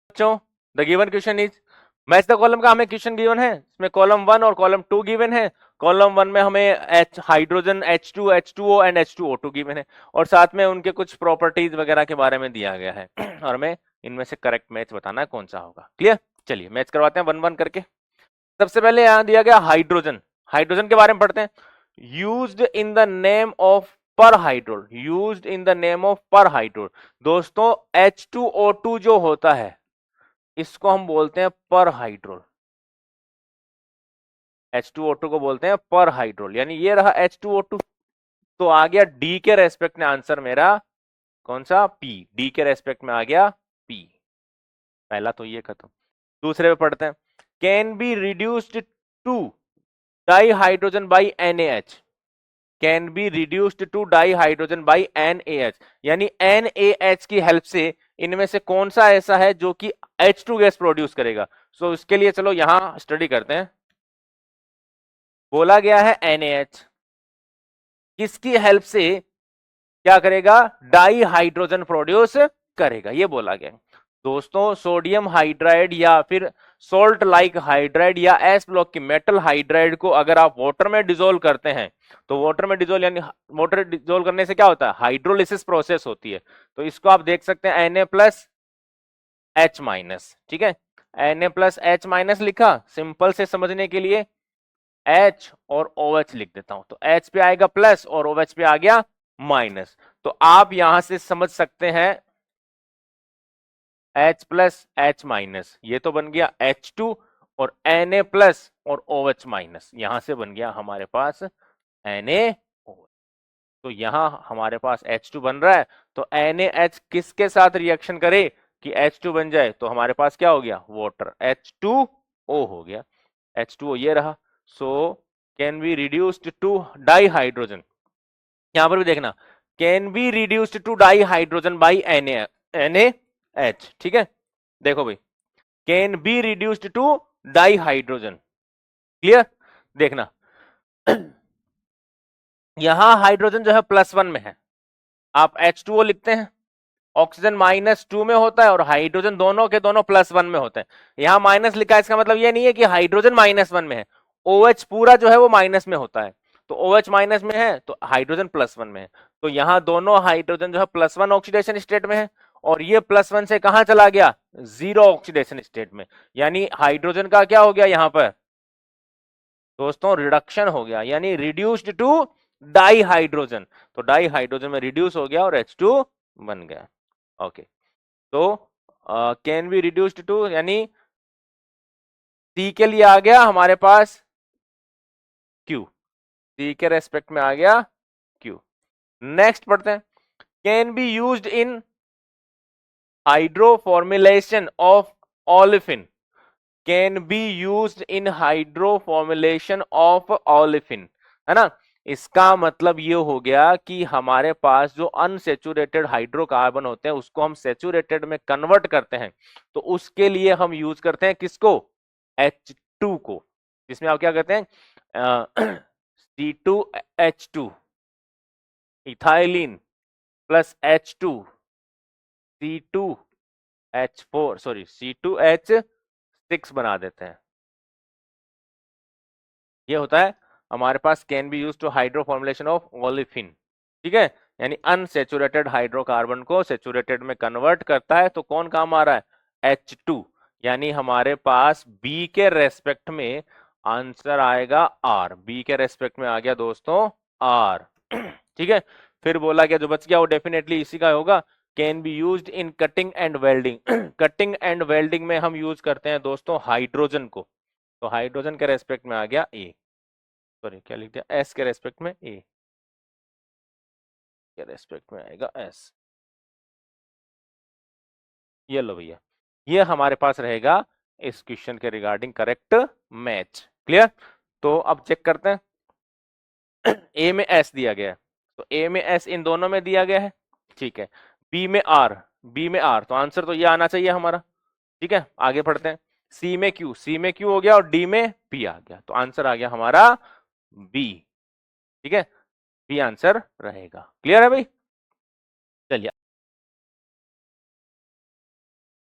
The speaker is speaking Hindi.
बच्चों the given question is match the column का हमें क्वेश्चन गिवन है, इसमें कॉलम 1 और कॉलम 2 गिवन है। कॉलम 1 में हमें hydrogen H2 H2O and H2O2 given है और साथ में उनके कुछ प्रॉपर्टीज वगैरह के बारे में दिया गया है और हमें इनमें से करेक्ट मैच बताना है कौन सा होगा। क्लियर, चलिए मैच करवाते हैं वन वन करके। सबसे पहले यहां दिया गया हाइड्रोजन, हाइड्रोजन के बारे में पढ़ते हैं। Used in the name of perhydrol, used in the name of perhydrol. दोस्तों H2O2 जो होता है इसको हम बोलते हैं पर हाइड्रोल, H2O2 को बोलते हैं पर हाइड्रोल, यानी ये रहा H2O2। तो आ गया डी के रेस्पेक्ट में आंसर मेरा कौन सा, पी, डी के रेस्पेक्ट में आ गया पी। पहला तो ये खत्म। दूसरे पे पढ़ते हैं, can be reduced to di hydrogen by NaH, can be reduced to di hydrogen by NaH, यानी NaH की हेल्प से इनमें से कौन सा ऐसा है जो कि H2 गैस प्रोड्यूस करेगा। सो इसके लिए चलो यहां स्टडी करते हैं। बोला गया है NaH किसकी हेल्प से क्या करेगा, डाई हाइड्रोजन प्रोड्यूस करेगा, ये बोला गया। दोस्तों सोडियम हाइड्राइड या फिर सोल्ट लाइक हाइड्राइड या एस ब्लॉक की मेटल हाइड्राइड को अगर आप वाटर में डिसोल्व करते हैं तो वाटर में डिसोल्व यानी वाटर डिसोल्व करने से क्या होता है, हाइड्रोलिसिस प्रोसेस होती है। तो इसको आप देख सकते हैं Na+H-, ठीक है, Na+H- लिखा, सिंपल से समझने के लिए H और OH लिख देता हूं, तो H पे आएगा प्लस और OH पे आ गया माइनस। तो आप यहां से समझ सकते हैं H+H-, ये तो बन गया H2 और Na+ और OH-, यहां से बन गया हमारे पास NaOH। तो यहां हमारे पास H2 बन रहा है, तो NaH किसके साथ रिएक्शन करे कि H2 बन जाए, तो हमारे पास क्या हो गया, वाटर, H2O हो गया, H2O ये रहा। So can be reduced to di hydrogen, यहां पर भी देखना, can be reduced to di hydrogen by NaH, ठीक है। देखो भाई, can be reduced to di hydrogen, clear, देखना यहां हाइड्रोजन जो है +1 में है, आप H2O लिखते हैं, ऑक्सीजन -2 में होता है और हाइड्रोजन दोनों के दोनों +1 में होते हैं। यहां माइनस लिखा है, इसका मतलब ये नहीं है कि हाइड्रोजन -1 में है, OH पूरा जो है वो माइनस में होता है, तो OH माइनस में है तो हाइड्रोजन +1 में है। तो यहां दोनों हाइड्रोजन जो है +1 ऑक्सीडेशन स्टेट में है और ये +1 से कहां चला गया, 0 ऑक्सीडेशन स्टेट में, यानी हाइड्रोजन का क्या हो गया यहां पर दोस्तों, रिडक्शन हो गया, यानी रिड्यूस्ड टू डाई हाइड्रोजन। तो डाई हाइड्रोजन में रिड्यूस हो गया और H2 बन गया। ओके, तो कैन बी रिड्यूस्ड टू, यानी C के लिए आ गया हमारे पास Q, C के रेस्पेक्ट में आ गया Q। नेक्स्ट पढ़ते हैं, can be used in hydro formulation of olefin, can be used in hydro formulation of olefin, है ना। इसका मतलब ये हो गया कि हमारे पास जो अनसेचुरेटेड हाइड्रोकार्बन होते हैं उसको हम सेचुरेटेड में कन्वर्ट करते हैं, तो उसके लिए हम यूज करते हैं किसको, H2 को, जिसमें आप क्या करते हैं C2H2 ethylene plus H2 C2H4 sorry C2H6 बना देते हैं। ये होता है हमारे पास can be use to hydro formulation of olefin, ठीक है, यानी अनसेचुरेटेड हाइड्रोकार्बन को सेचुरेटेड में कन्वर्ट करता है, तो कौन काम आ रहा है, H2, यानी हमारे पास बी के रेस्पेक्ट में आंसर आएगा R, बी के रेस्पेक्ट में आ गया दोस्तों R ठीक है। फिर बोला गया जो बच गया वो डेफिनेटली इसी का होगा, can be used in cutting and welding, cutting and welding में हम यूज करते हैं दोस्तों हाइड्रोजन को, तो हाइड्रोजन के रेस्पेक्ट में आ गया ए, सॉरी क्या लिख दिया, एस के रेस्पेक्ट में ए, के रेस्पेक्ट में आएगा एस। ये लो भैया, ये हमारे पास रहेगा इस क्वेश्चन के रिगार्डिंग करेक्ट मैच। क्लियर, तो अब चेक करते हैं ए में एस दिया गया है, तो ए में एस इन दोनों में दिया गया है, ठीक है। बी में आर, बी में आर, तो आंसर तो ये आना चाहिए हमारा, ठीक है। आगे पढ़ते हैं, सी में क्यू, सी में क्यू हो गया और डी में पी आ गया, तो आंसर आ गया हमारा बी, ठीक है, बी आंसर रहेगा। क्लियर है भाई, चलिए